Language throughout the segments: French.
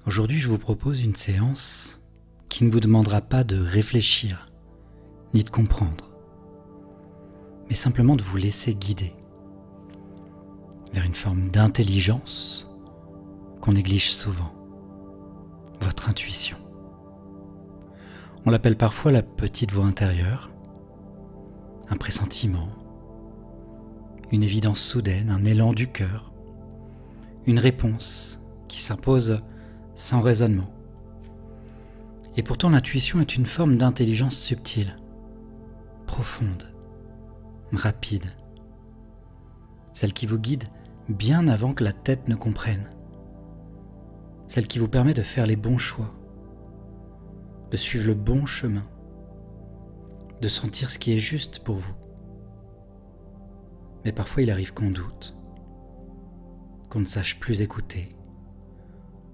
Aujourd'hui, je vous propose une séance qui ne vous demandera pas de réfléchir ni de comprendre, mais simplement de vous laisser guider vers une forme d'intelligence qu'on néglige souvent, votre intuition. On l'appelle parfois la petite voix intérieure, un pressentiment, une évidence soudaine, un élan du cœur, une réponse qui s'impose sans raisonnement. Et pourtant l'intuition est une forme d'intelligence subtile, profonde, rapide, celle qui vous guide bien avant que la tête ne comprenne, celle qui vous permet de faire les bons choix, de suivre le bon chemin, de sentir ce qui est juste pour vous. Mais parfois il arrive qu'on doute, qu'on ne sache plus écouter,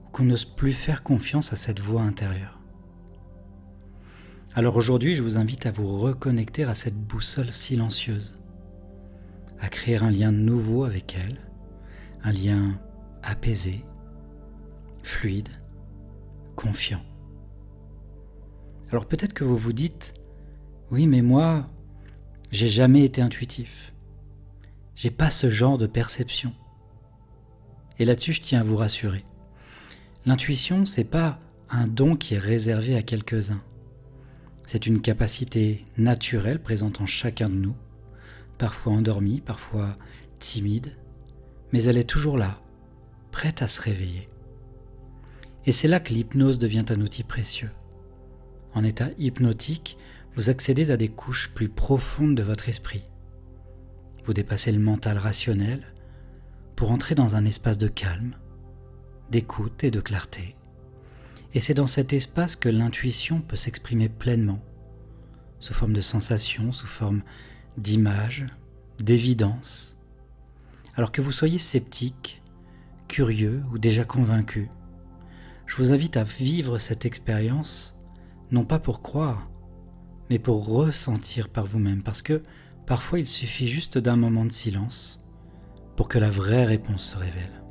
ou qu'on n'ose plus faire confiance à cette voix intérieure. Alors aujourd'hui, je vous invite à vous reconnecter à cette boussole silencieuse, à créer un lien nouveau avec elle, un lien apaisé, fluide, confiant. Alors peut-être que vous vous dites, oui mais moi, j'ai jamais été intuitif, j'ai pas ce genre de perception. Et là-dessus, je tiens à vous rassurer. L'intuition, c'est pas un don qui est réservé à quelques-uns. C'est une capacité naturelle présente en chacun de nous, parfois endormie, parfois timide, mais elle est toujours là, prête à se réveiller. Et c'est là que l'hypnose devient un outil précieux. En état hypnotique, vous accédez à des couches plus profondes de votre esprit. Vous dépassez le mental rationnel pour entrer dans un espace de calme, d'écoute et de clarté. Et c'est dans cet espace que l'intuition peut s'exprimer pleinement, sous forme de sensations, sous forme d'images, d'évidence. Alors que vous soyez sceptique, curieux ou déjà convaincu, je vous invite à vivre cette expérience, non pas pour croire, mais pour ressentir par vous-même, parce que parfois il suffit juste d'un moment de silence pour que la vraie réponse se révèle.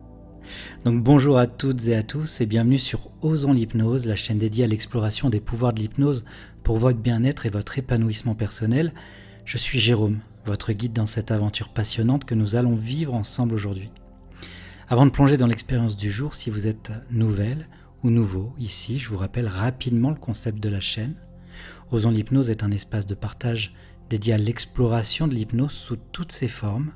Donc bonjour à toutes et à tous et bienvenue sur Osons l'hypnose, la chaîne dédiée à l'exploration des pouvoirs de l'hypnose pour votre bien-être et votre épanouissement personnel. Je suis Jérôme, votre guide dans cette aventure passionnante que nous allons vivre ensemble aujourd'hui. Avant de plonger dans l'expérience du jour, si vous êtes nouvelle ou nouveau ici, je vous rappelle rapidement le concept de la chaîne. Osons l'hypnose est un espace de partage dédié à l'exploration de l'hypnose sous toutes ses formes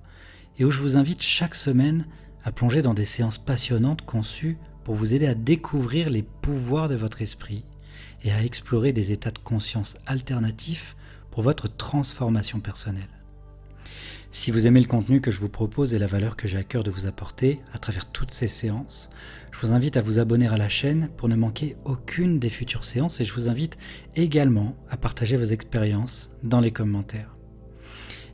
et où je vous invite chaque semaine à plonger dans des séances passionnantes conçues pour vous aider à découvrir les pouvoirs de votre esprit et à explorer des états de conscience alternatifs pour votre transformation personnelle. Si vous aimez le contenu que je vous propose et la valeur que j'ai à cœur de vous apporter à travers toutes ces séances, je vous invite à vous abonner à la chaîne pour ne manquer aucune des futures séances et je vous invite également à partager vos expériences dans les commentaires.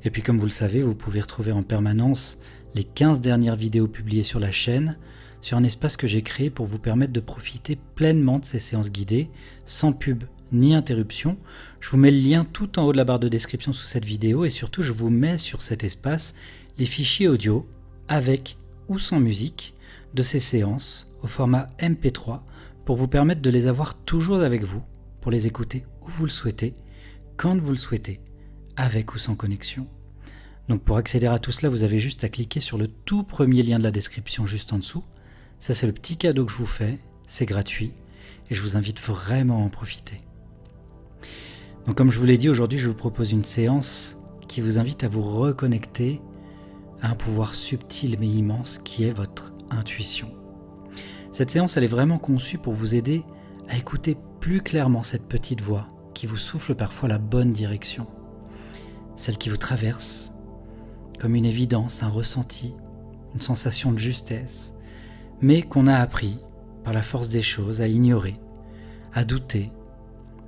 Et puis comme vous le savez, vous pouvez retrouver en permanence les 15 dernières vidéos publiées sur la chaîne, sur un espace que j'ai créé pour vous permettre de profiter pleinement de ces séances guidées, sans pub ni interruption. Je vous mets le lien tout en haut de la barre de description sous cette vidéo et surtout je vous mets sur cet espace les fichiers audio avec ou sans musique de ces séances au format MP3 pour vous permettre de les avoir toujours avec vous, pour les écouter où vous le souhaitez, quand vous le souhaitez, avec ou sans connexion. Donc pour accéder à tout cela, vous avez juste à cliquer sur le tout premier lien de la description juste en dessous. Ça c'est le petit cadeau que je vous fais, c'est gratuit et je vous invite vraiment à en profiter. Donc comme je vous l'ai dit, aujourd'hui je vous propose une séance qui vous invite à vous reconnecter à un pouvoir subtil mais immense qui est votre intuition. Cette séance elle est vraiment conçue pour vous aider à écouter plus clairement cette petite voix qui vous souffle parfois la bonne direction, celle qui vous traverse comme une évidence, un ressenti, une sensation de justesse, mais qu'on a appris, par la force des choses, à ignorer, à douter,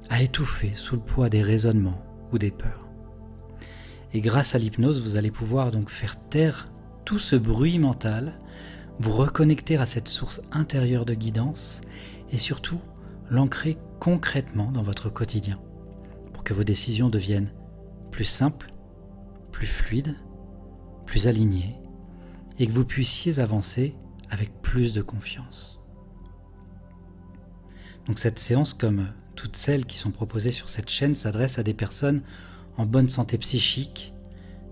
à étouffer sous le poids des raisonnements ou des peurs. Et grâce à l'hypnose, vous allez pouvoir donc faire taire tout ce bruit mental, vous reconnecter à cette source intérieure de guidance et surtout l'ancrer concrètement dans votre quotidien pour que vos décisions deviennent plus simples, plus fluides, plus aligné et que vous puissiez avancer avec plus de confiance. Donc cette séance, comme toutes celles qui sont proposées sur cette chaîne, s'adresse à des personnes en bonne santé psychique,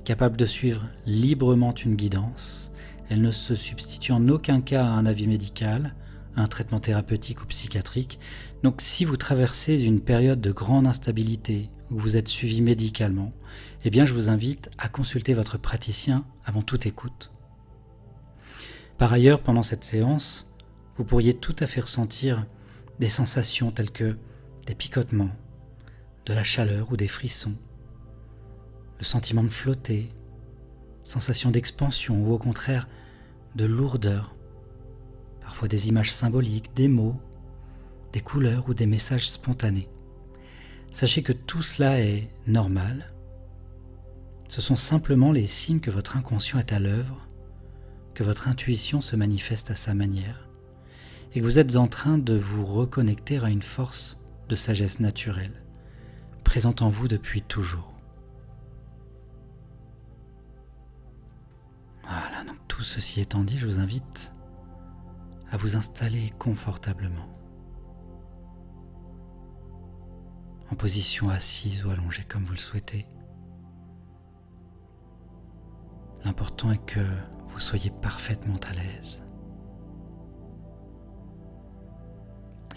capables de suivre librement une guidance. Elle ne se substitue en aucun cas à un avis médical, à un traitement thérapeutique ou psychiatrique. Donc si vous traversez une période de grande instabilité, où vous êtes suivi médicalement, eh bien je vous invite à consulter votre praticien avant toute écoute. Par ailleurs, pendant cette séance, vous pourriez tout à fait ressentir des sensations telles que des picotements, de la chaleur ou des frissons, le sentiment de flotter, sensation d'expansion ou au contraire de lourdeur, parfois des images symboliques, des mots, des couleurs ou des messages spontanés. Sachez que tout cela est normal. Ce sont simplement les signes que votre inconscient est à l'œuvre, que votre intuition se manifeste à sa manière, et que vous êtes en train de vous reconnecter à une force de sagesse naturelle, présente en vous depuis toujours. Voilà, donc tout ceci étant dit, je vous invite à vous installer confortablement, en position assise ou allongée comme vous le souhaitez. L'important est que vous soyez parfaitement à l'aise.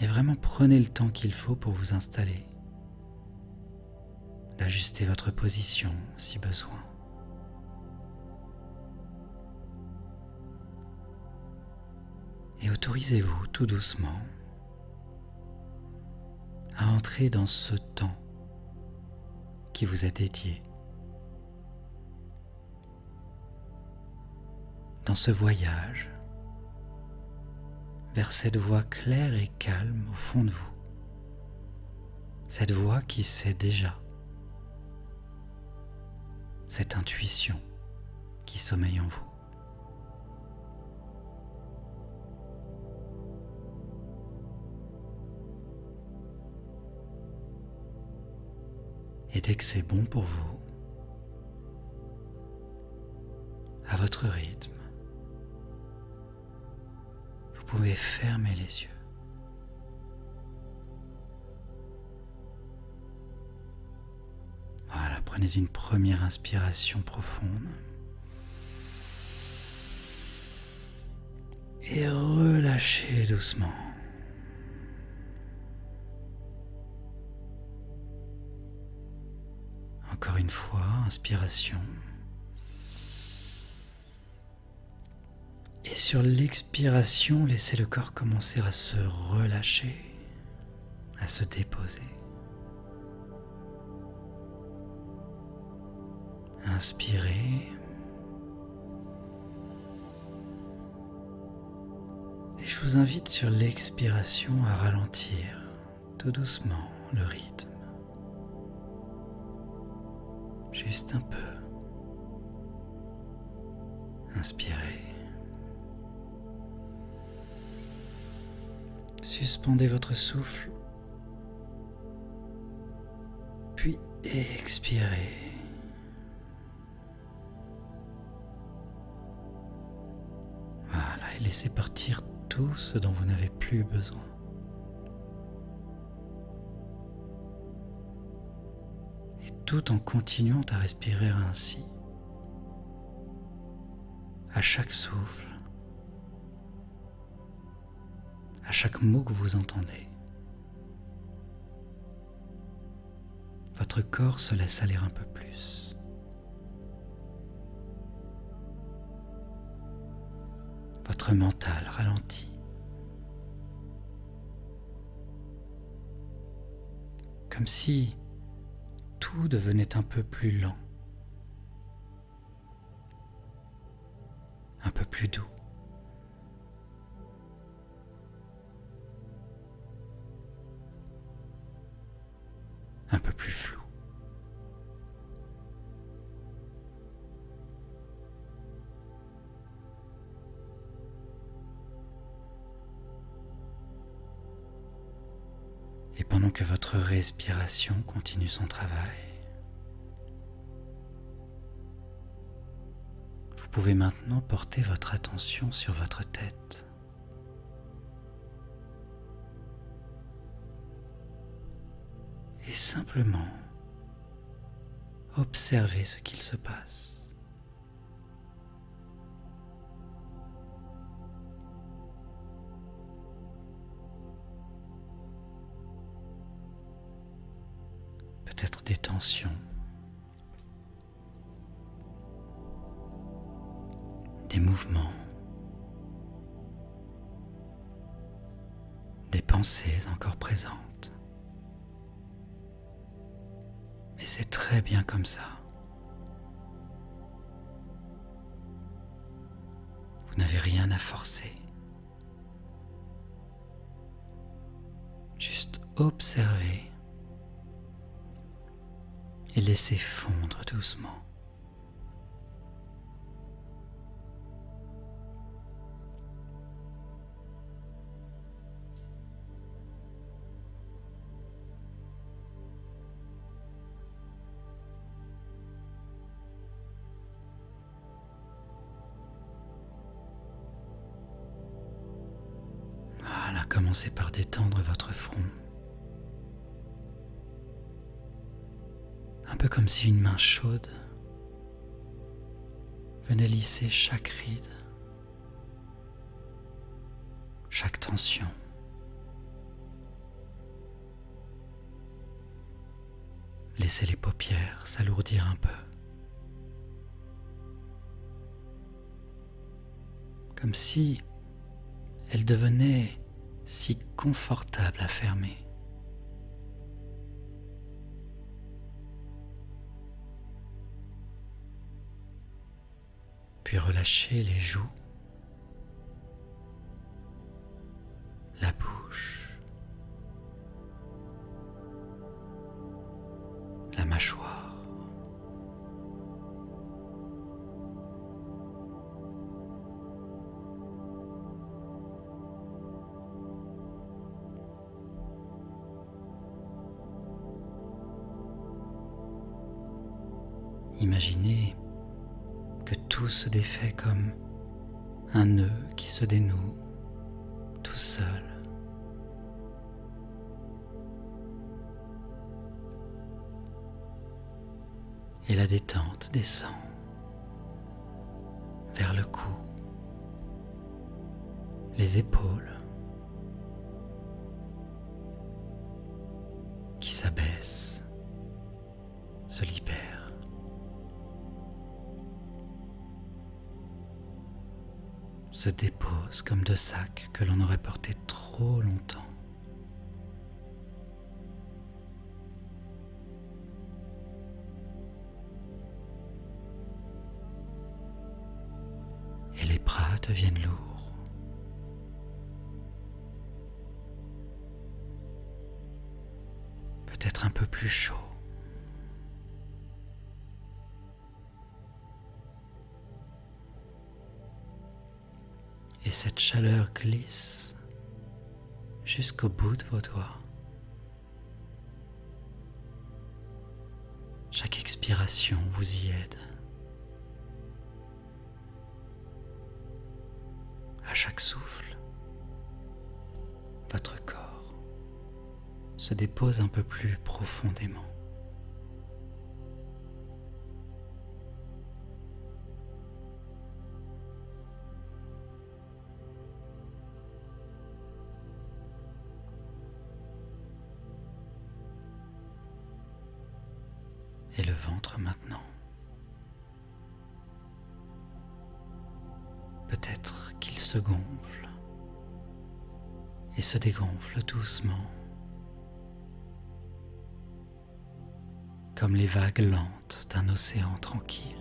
Et vraiment prenez le temps qu'il faut pour vous installer, d'ajuster votre position si besoin. Et autorisez-vous tout doucement à entrer dans ce temps qui vous est dédié, dans ce voyage vers cette voix claire et calme au fond de vous, cette voix qui sait déjà, cette intuition qui sommeille en vous. Et dès que c'est bon pour vous, à votre rythme, vous pouvez fermer les yeux. Voilà, prenez une première inspiration profonde et relâchez doucement. Encore une fois, inspiration. Et sur l'expiration, laissez le corps commencer à se relâcher, à se déposer. Inspirez. Et je vous invite sur l'expiration à ralentir tout doucement le rythme. Juste un peu. Inspirez. Suspendez votre souffle. Puis expirez. Voilà, et laissez partir tout ce dont vous n'avez plus besoin. Tout en continuant à respirer ainsi, à chaque souffle, à chaque mot que vous entendez, votre corps se laisse aller un peu plus. Votre mental ralentit. Comme si tout devenait un peu plus lent, un peu plus doux. Un peu plus flou. Et pendant que votre respiration continue son travail, vous pouvez maintenant porter votre attention sur votre tête. et simplement observer ce qu'il se passe. Peut-être des tensions, des mouvements, des pensées encore présentes. Mais c'est très bien comme ça. Vous n'avez rien à forcer. Juste observer et laisser fondre doucement. Voilà, commencez par détendre votre front. Un peu comme si une main chaude venait lisser chaque ride, chaque tension. Laissez les paupières s'alourdir un peu. Comme si elles devenaient si confortables à fermer. Puis relâchez les joues, la bouche, la mâchoire. Imaginez que tout se défait comme un nœud qui se dénoue tout seul. Et la détente descend vers le cou, les épaules qui s'abaissent, se libèrent. Se déposent comme deux sacs que l'on aurait portés trop longtemps. Et les bras deviennent lourds. Peut-être un peu plus chauds. Et cette chaleur glisse jusqu'au bout de vos doigts. Chaque expiration vous y aide. À chaque souffle, votre corps se dépose un peu plus profondément. Et le ventre maintenant. Peut-être qu'il se gonfle et se dégonfle doucement, comme les vagues lentes d'un océan tranquille.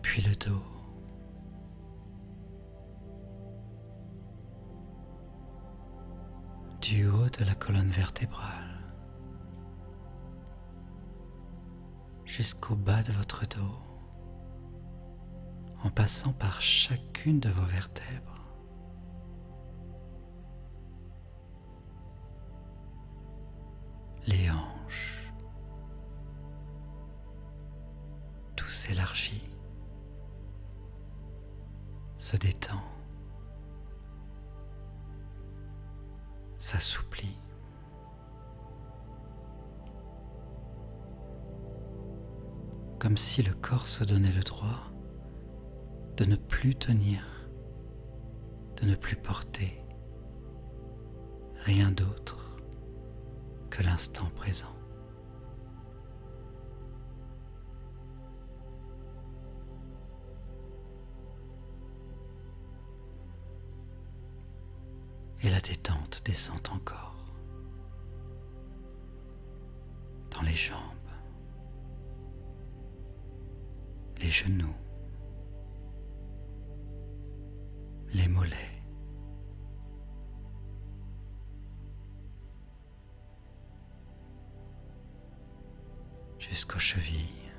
Puis le dos. Du haut de la colonne vertébrale jusqu'au bas de votre dos, en passant par chacune de vos vertèbres. Les hanches, tout s'élargit, se détend s'assouplit. Comme si le corps se donnait le droit de ne plus tenir, de ne plus porter rien d'autre que l'instant présent. Et la détente descend encore dans les jambes, les genoux, les mollets, jusqu'aux chevilles,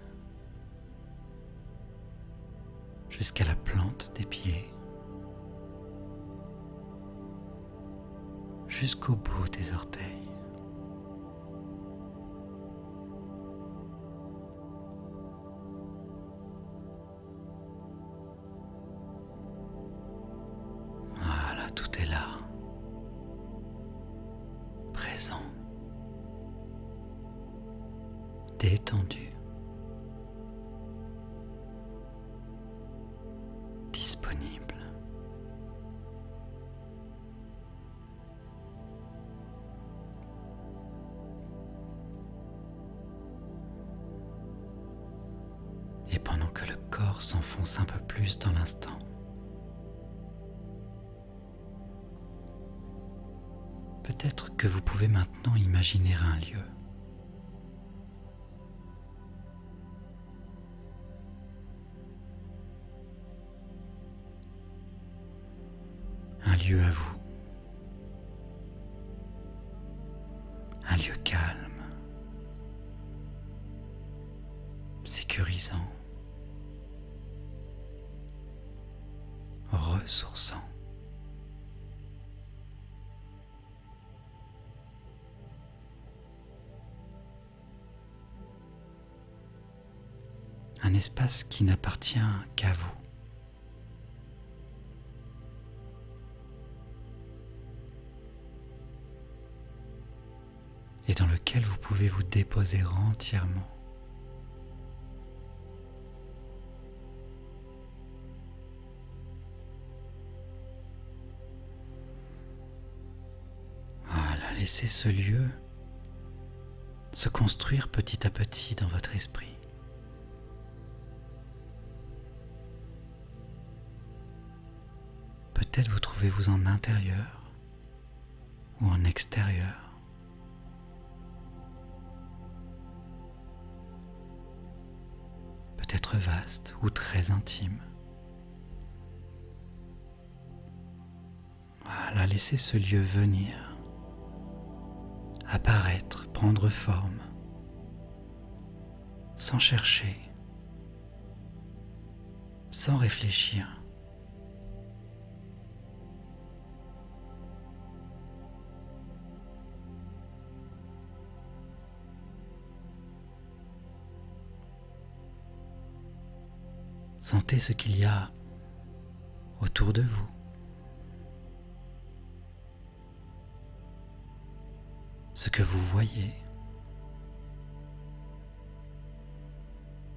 jusqu'à la plante des pieds, jusqu'au bout des orteils. Voilà, tout est là, présent, détendu, disponible. Et pendant que le corps s'enfonce un peu plus dans l'instant, peut-être que vous pouvez maintenant imaginer un lieu. Un lieu à vous. Un lieu calme, sécurisant, ressourçant. Un espace qui n'appartient qu'à vous. Et dans lequel vous pouvez vous déposer entièrement. Voilà, laissez ce lieu se construire petit à petit dans votre esprit. Peut-être vous trouvez-vous en intérieur ou en extérieur. Peut-être vaste ou très intime. Voilà, laissez ce lieu venir, apparaître, prendre forme, sans chercher, sans réfléchir. Sentez ce qu'il y a autour de vous. Ce que vous voyez.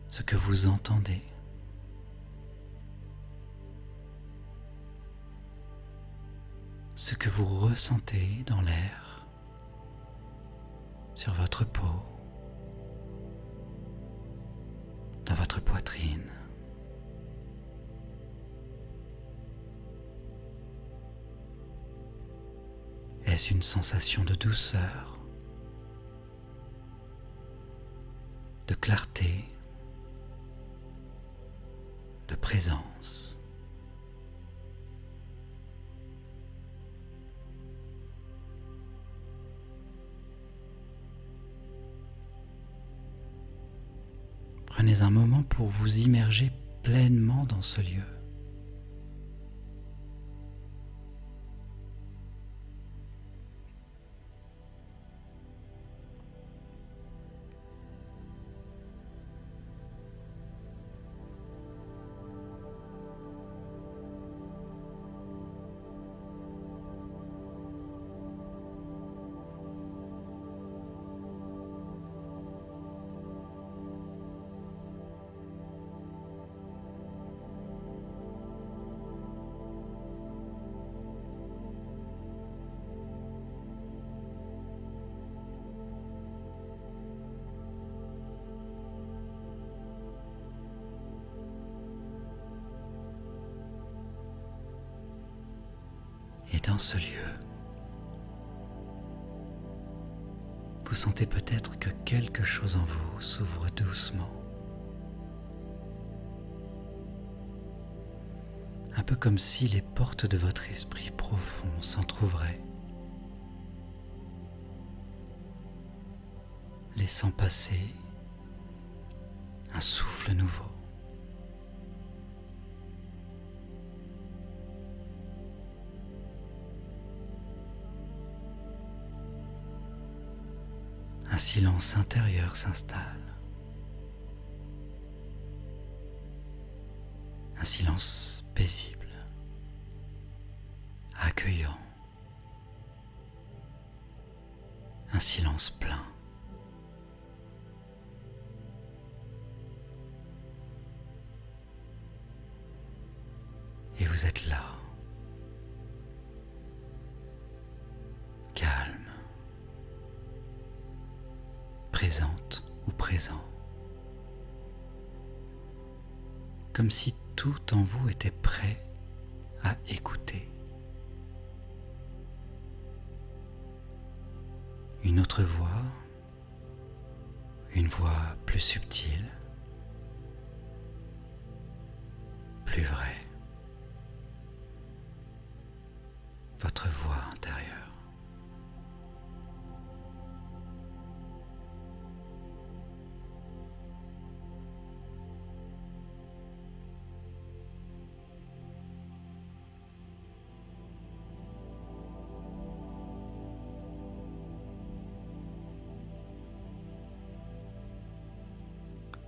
Ce que vous entendez. Ce que vous ressentez dans l'air, sur votre peau, dans votre poitrine. Est-ce une sensation de douceur, de clarté, de présence? Prenez un moment pour vous immerger pleinement dans ce lieu. dans ce lieu, vous sentez peut-être que quelque chose en vous s'ouvre doucement. Un peu comme si les portes de votre esprit profond s'entr'ouvraient, laissant passer un souffle nouveau. Un silence intérieur s'installe. Un silence paisible, accueillant. Un silence plein. Et vous êtes là, calme, présente ou présent, comme si tout en vous était prêt à écouter. Une autre voix, une voix plus subtile, plus vraie, votre voix intérieure.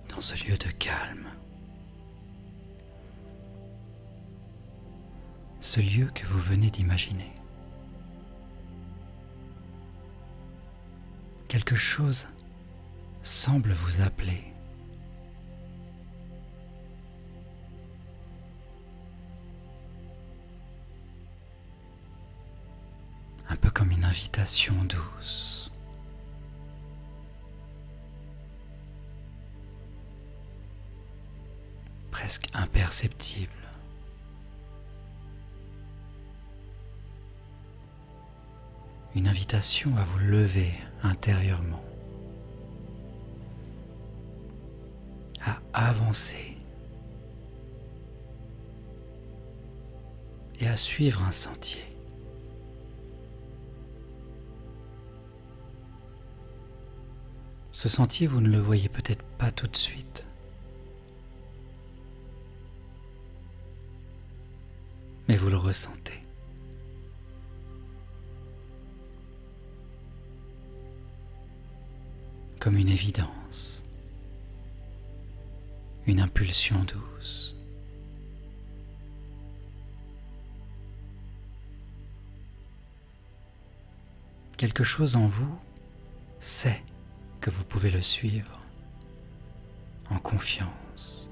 Dans ce lieu de calme, ce lieu que vous venez d'imaginer, quelque chose semble vous appeler. Un peu comme une invitation douce. Presque imperceptible. Une invitation à vous lever intérieurement, à avancer et à suivre un sentier. Ce sentier, vous ne le voyez peut-être pas tout de suite, mais vous le ressentez. Comme une évidence, une impulsion douce. Quelque chose en vous sait que vous pouvez le suivre en confiance.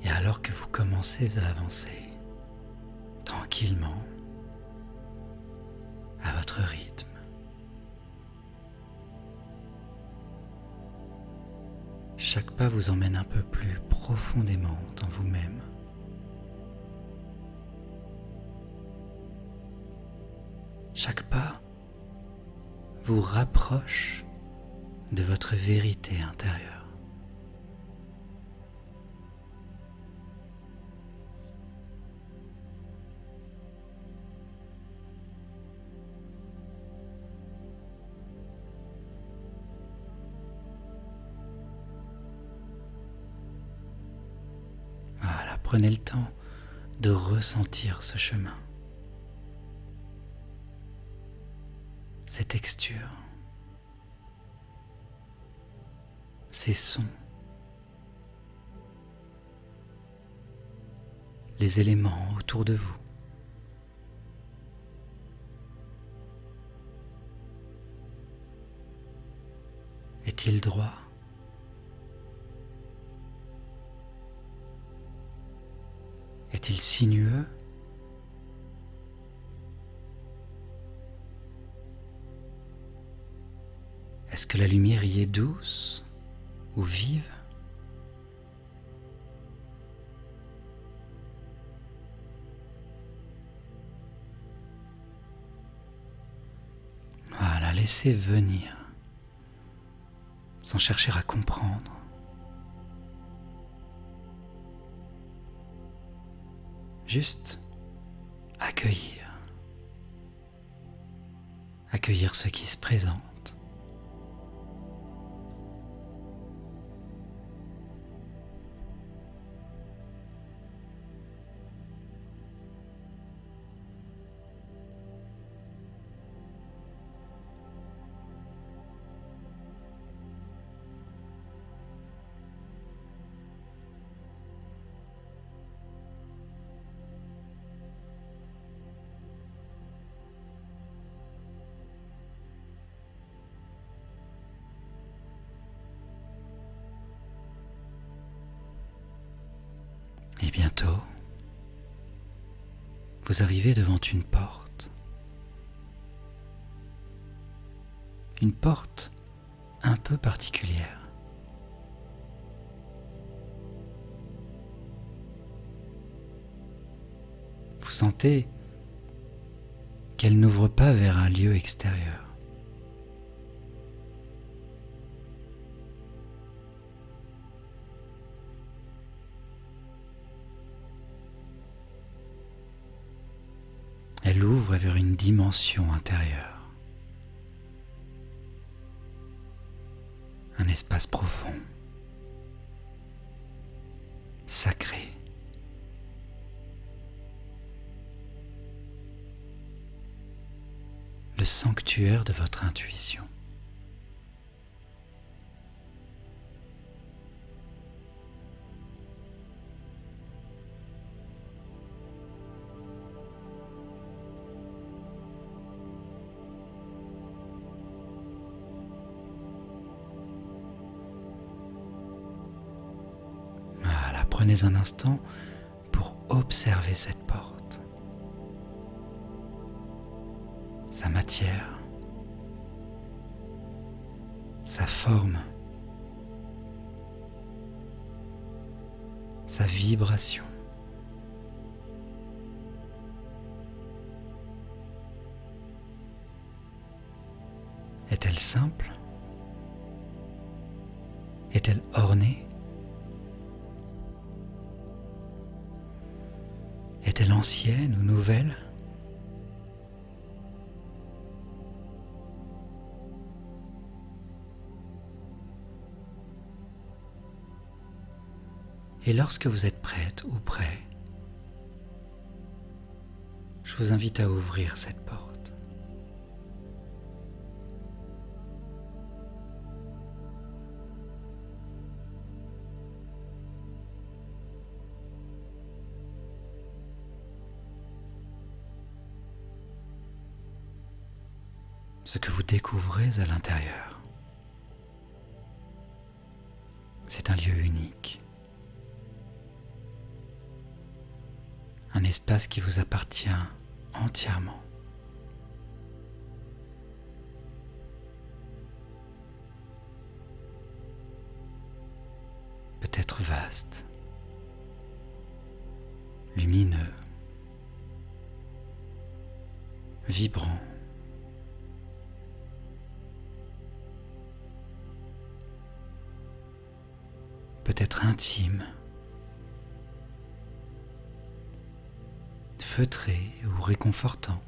Et alors que vous commencez à avancer tranquillement, à votre rythme, chaque pas vous emmène un peu plus profondément dans vous-même. Chaque pas vous rapproche de votre vérité intérieure. Voilà, prenez le temps de ressentir ce chemin, ces textures, ces sons, les éléments autour de vous. est-il droit? Est-il sinueux? Est-ce que la lumière y est douce ou vive? Voilà, laissez venir, sans chercher à comprendre. Juste accueillir. Accueillir ce qui se présente. Et bientôt, vous arrivez devant une porte. Une porte un peu particulière. Vous sentez qu'elle n'ouvre pas vers un lieu extérieur. Elle ouvre vers une dimension intérieure, un espace profond, sacré. Le sanctuaire de votre intuition. Voilà, prenez un instant pour observer cette porte, sa matière, sa forme, sa vibration. Est-elle simple? Est-elle ornée? Est-elle ancienne ou nouvelle? Et lorsque vous êtes prête ou prêt, je vous invite à ouvrir cette porte. Ce que vous découvrez à l'intérieur, c'est un lieu unique. Un espace qui vous appartient entièrement. Peut-être vaste, lumineux, vibrant. Peut-être intime, feutré ou réconfortant.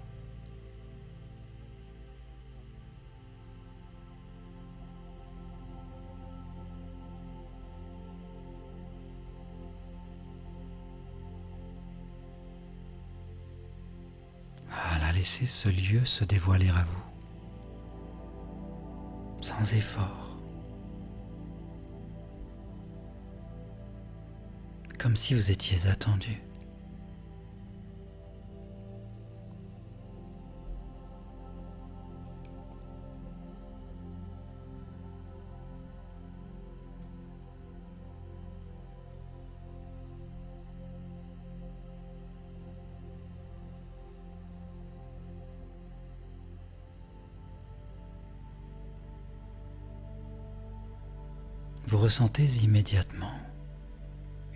Voilà, laissez ce lieu se dévoiler à vous, sans effort. Comme si vous étiez attendu. vous ressentez immédiatement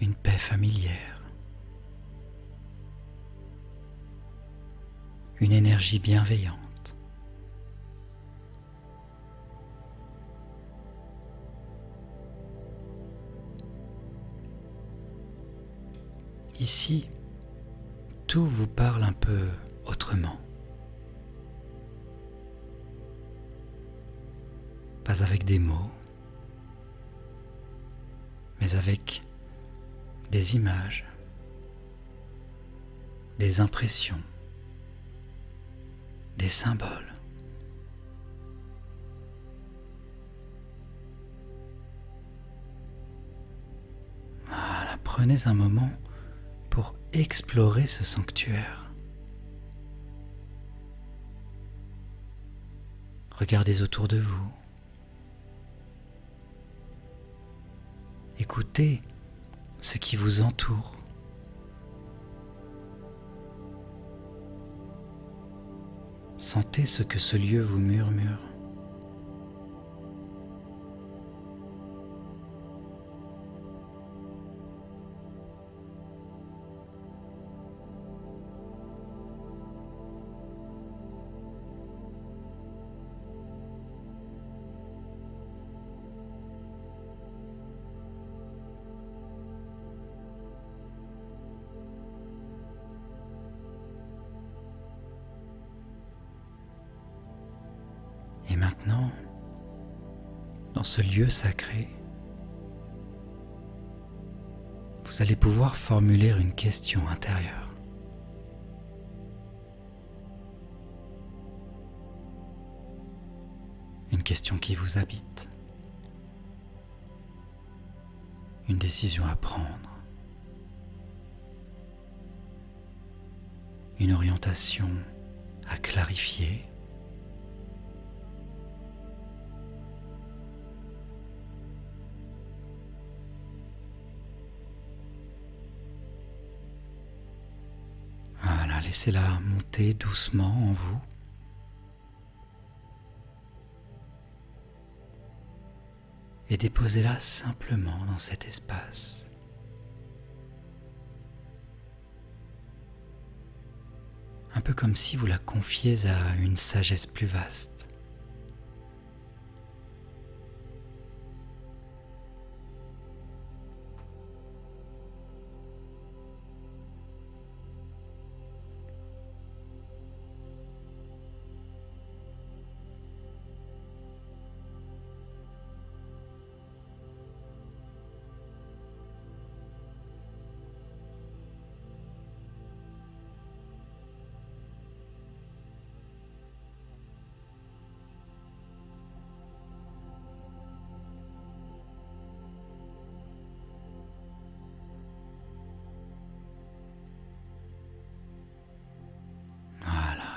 une paix familière, une énergie bienveillante. Ici, tout vous parle un peu autrement. Pas avec des mots, mais avec des images, des impressions, des symboles. Voilà, prenez un moment pour explorer ce sanctuaire. Regardez autour de vous. Écoutez ce qui vous entoure. Sentez ce que ce lieu vous murmure. Et maintenant, dans ce lieu sacré, vous allez pouvoir formuler une question intérieure. Une question qui vous habite. Une décision à prendre. Une orientation à clarifier. Voilà, laissez-la monter doucement en vous. Et déposez-la simplement dans cet espace. Un peu comme si vous la confiez à une sagesse plus vaste.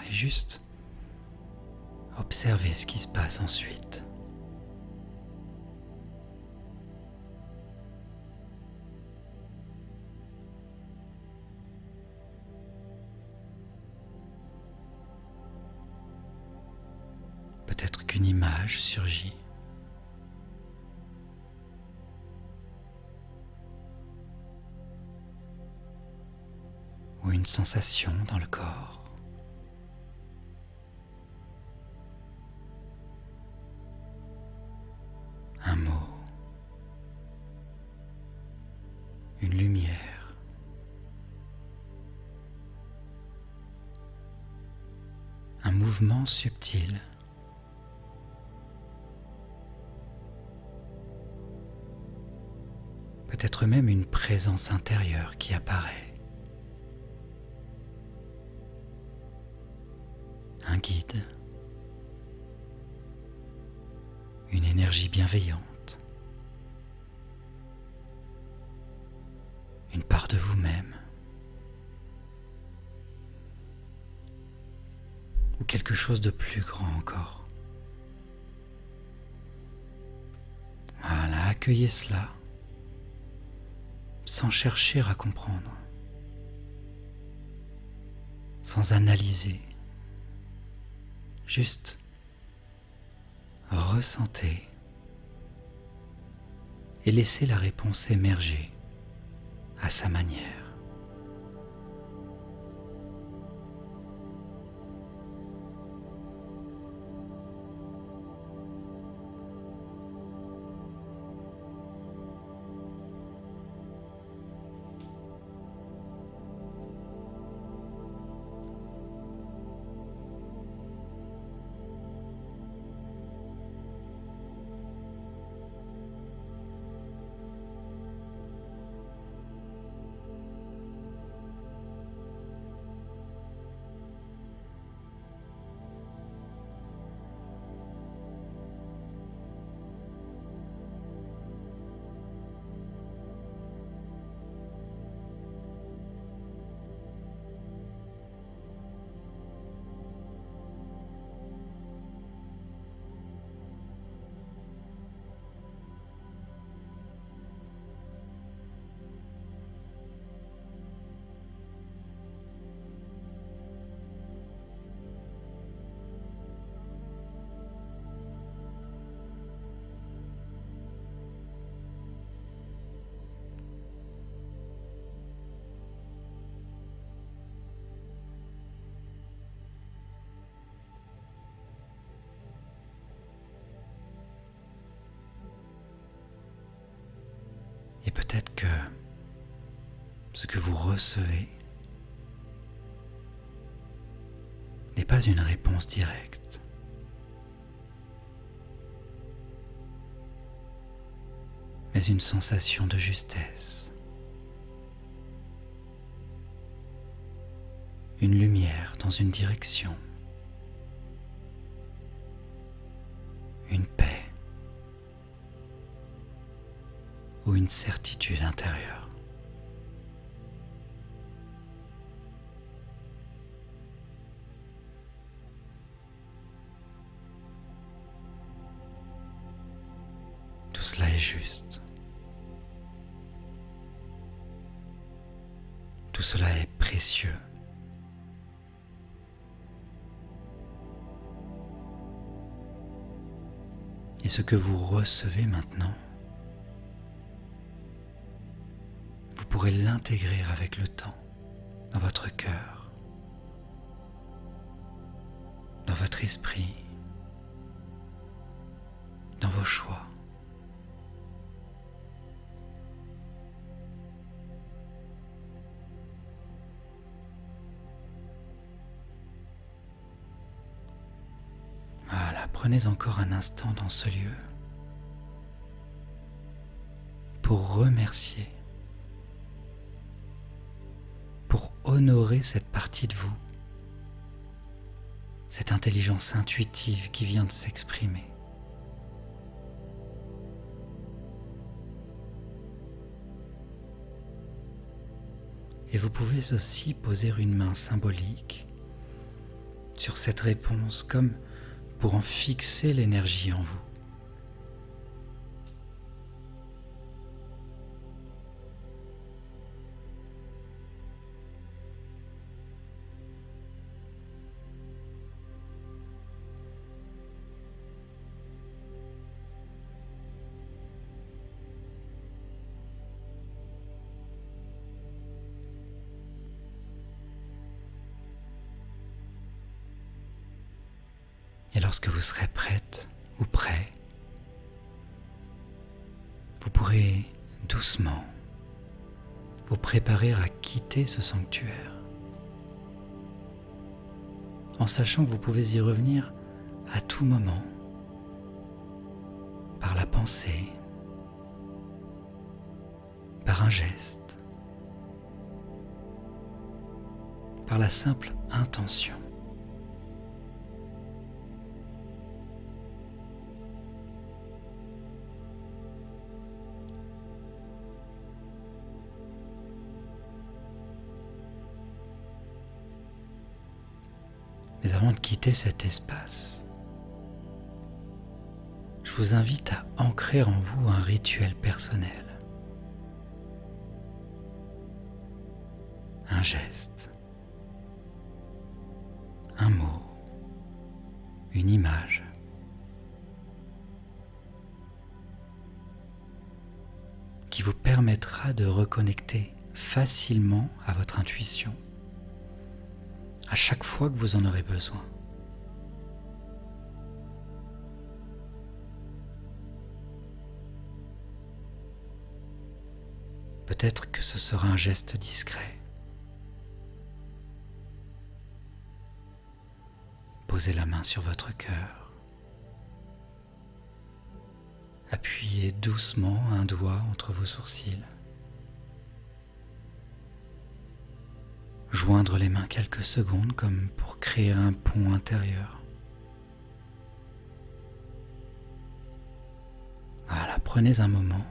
Et juste observez ce qui se passe ensuite. Peut-être qu'une image surgit. Ou une sensation dans le corps. Un mot, une lumière, un mouvement subtil, peut-être même une présence intérieure qui apparaît, un guide. Une énergie bienveillante, une part de vous-même, ou quelque chose de plus grand encore. Voilà, accueillez cela, sans chercher à comprendre, sans analyser, juste ressentez et laissez la réponse émerger à sa manière. Et peut-être que ce que vous recevez n'est pas une réponse directe, mais une sensation de justesse, une lumière dans une direction, une paix ou une certitude intérieure. Tout cela est juste. Tout cela est précieux. Et ce que vous recevez maintenant, vous pourrez l'intégrer avec le temps dans votre cœur, dans votre esprit, dans vos choix. Voilà, prenez encore un instant dans ce lieu pour remercier, pour honorer cette partie de vous, cette intelligence intuitive qui vient de s'exprimer. Et vous pouvez aussi poser une main symbolique sur cette réponse comme pour en fixer l'énergie en vous. Et lorsque vous serez prête ou prêt, vous pourrez doucement vous préparer à quitter ce sanctuaire, en sachant que vous pouvez y revenir à tout moment, par la pensée, par un geste, par la simple intention. Mais avant de quitter cet espace, je vous invite à ancrer en vous un rituel personnel, un geste, un mot, une image, qui vous permettra de reconnecter facilement à votre intuition à chaque fois que vous en aurez besoin. Peut-être que ce sera un geste discret. Posez la main sur votre cœur. Appuyez doucement un doigt entre vos sourcils. Joindre les mains quelques secondes comme pour créer un pont intérieur. Voilà, prenez un moment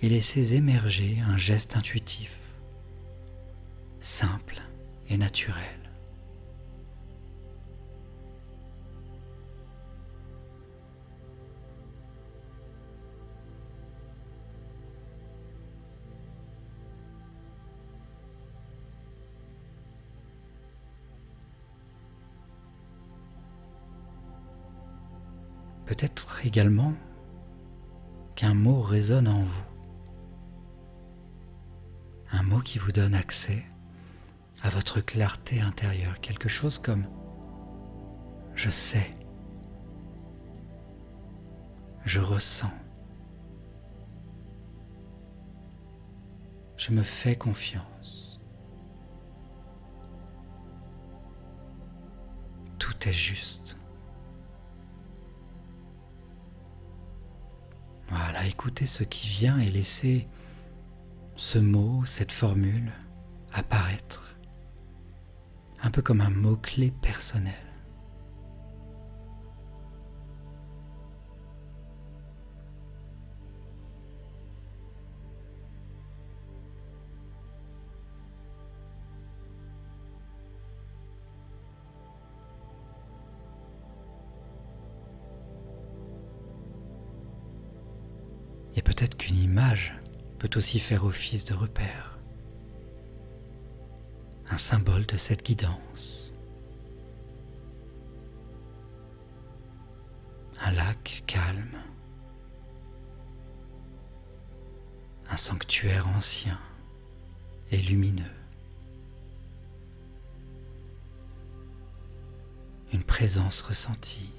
et laissez émerger un geste intuitif, simple et naturel. Peut-être également qu'un mot résonne en vous. Un mot qui vous donne accès à votre clarté intérieure. Quelque chose comme « je sais »,« je ressens »,« je me fais confiance ». Tout est juste. Voilà, écoutez ce qui vient et laissez ce mot, cette formule apparaître, un peu comme un mot-clé personnel. Et peut-être qu'une image peut aussi faire office de repère, un symbole de cette guidance. Un lac calme, un sanctuaire ancien et lumineux, une présence ressentie.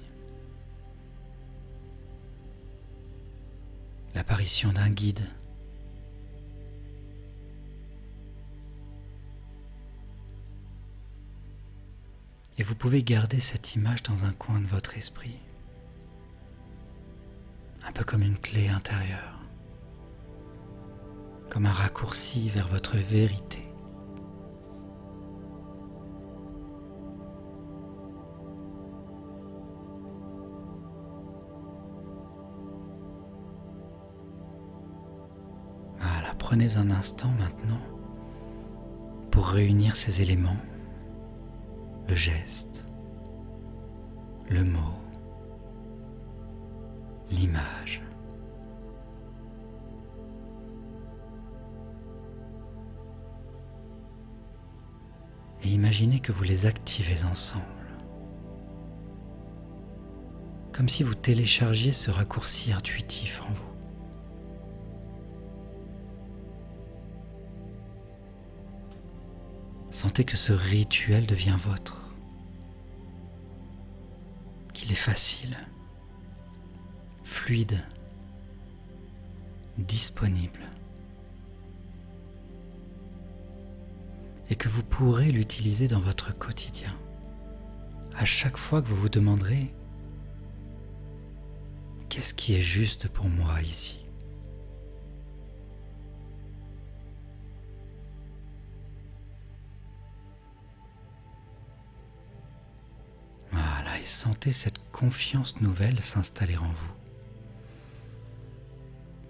L'apparition d'un guide. Et vous pouvez garder cette image dans un coin de votre esprit, un peu comme une clé intérieure, comme un raccourci vers votre vérité. Prenez un instant maintenant pour réunir ces éléments, le geste, le mot, l'image. Et imaginez que vous les activez ensemble, comme si vous téléchargiez ce raccourci intuitif en vous. Sentez que ce rituel devient vôtre, qu'il est facile, fluide, disponible, et que vous pourrez l'utiliser dans votre quotidien, à chaque fois que vous vous demanderez « Qu'est-ce qui est juste pour moi ici ?» Et sentez cette confiance nouvelle s'installer en vous,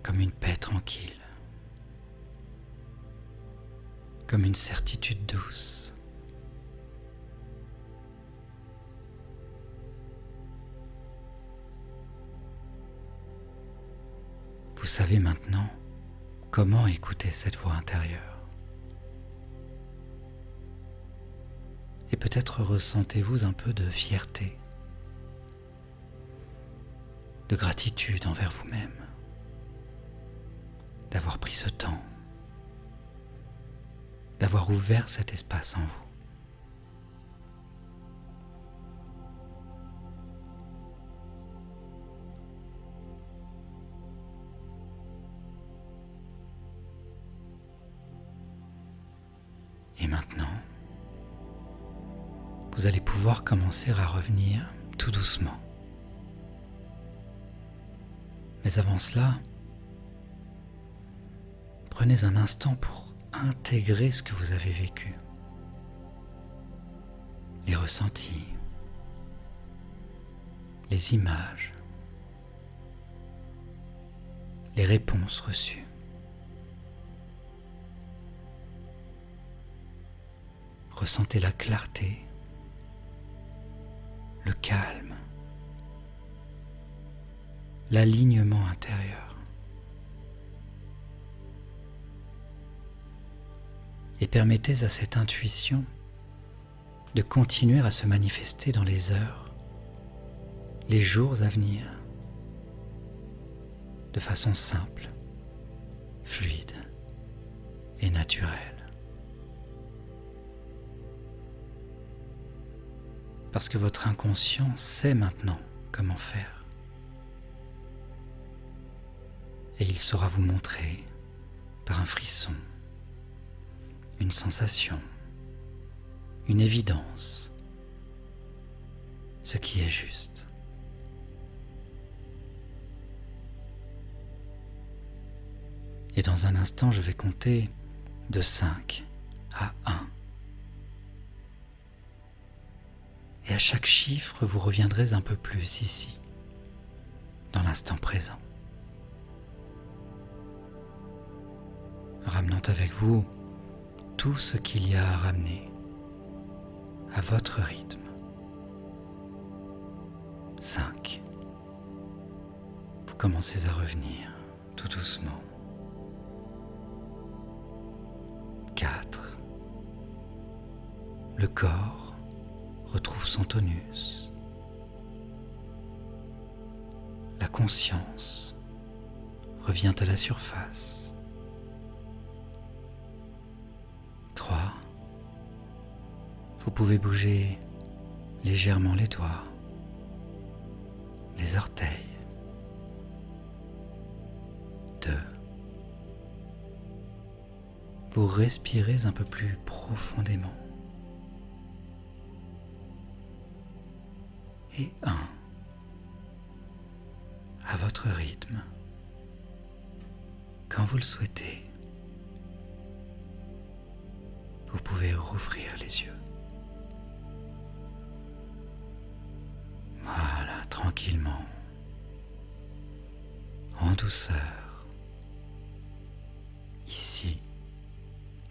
comme une paix tranquille, comme une certitude douce. Vous savez maintenant comment écouter cette voix intérieure. Et peut-être ressentez-vous un peu de fierté, de gratitude envers vous-même. d'avoir pris ce temps, d'avoir ouvert cet espace en vous. Et maintenant, vous allez pouvoir commencer à revenir tout doucement. Mais avant cela, prenez un instant pour intégrer ce que vous avez vécu, les ressentis, les images, les réponses reçues. Ressentez la clarté, le calme, l'alignement intérieur. Et permettez à cette intuition de continuer à se manifester dans les heures, les jours à venir, de façon simple, fluide et naturelle. Parce que votre inconscient sait maintenant comment faire. Et il saura vous montrer, par un frisson, une sensation, une évidence, ce qui est juste. Et dans un instant, je vais compter de 5 à 1. Et à chaque chiffre, vous reviendrez un peu plus ici, dans l'instant présent. Ramenant avec vous tout ce qu'il y a à ramener, à votre rythme. 5. Vous commencez à revenir tout doucement. 4. Le corps retrouve son tonus. La conscience revient à la surface. 3. Vous pouvez bouger légèrement les doigts, les orteils. 2. Vous respirez un peu plus profondément. Et 1. À votre rythme, quand vous le souhaitez, vous pouvez rouvrir les yeux. Voilà, tranquillement, en douceur, ici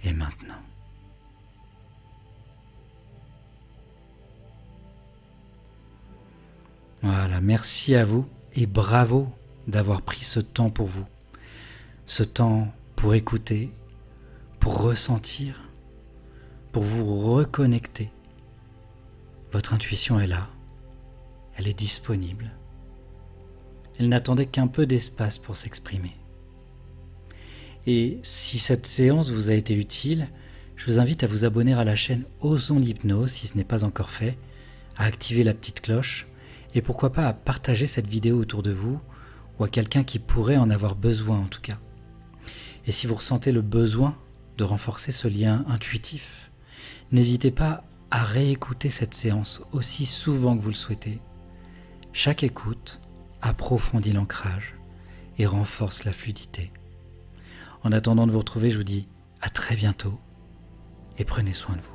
et maintenant. Voilà, merci à vous et bravo d'avoir pris ce temps pour vous. Ce temps pour écouter, pour ressentir, pour vous reconnecter. Votre intuition est là, elle est disponible. Elle n'attendait qu'un peu d'espace pour s'exprimer. Et si cette séance vous a été utile, je vous invite à vous abonner à la chaîne Osons l'hypnose si ce n'est pas encore fait, à activer la petite cloche et pourquoi pas à partager cette vidéo autour de vous ou à quelqu'un qui pourrait en avoir besoin en tout cas. Et si vous ressentez le besoin de renforcer ce lien intuitif, n'hésitez pas à réécouter cette séance aussi souvent que vous le souhaitez. Chaque écoute approfondit l'ancrage et renforce la fluidité. En attendant de vous retrouver, je vous dis à très bientôt et prenez soin de vous.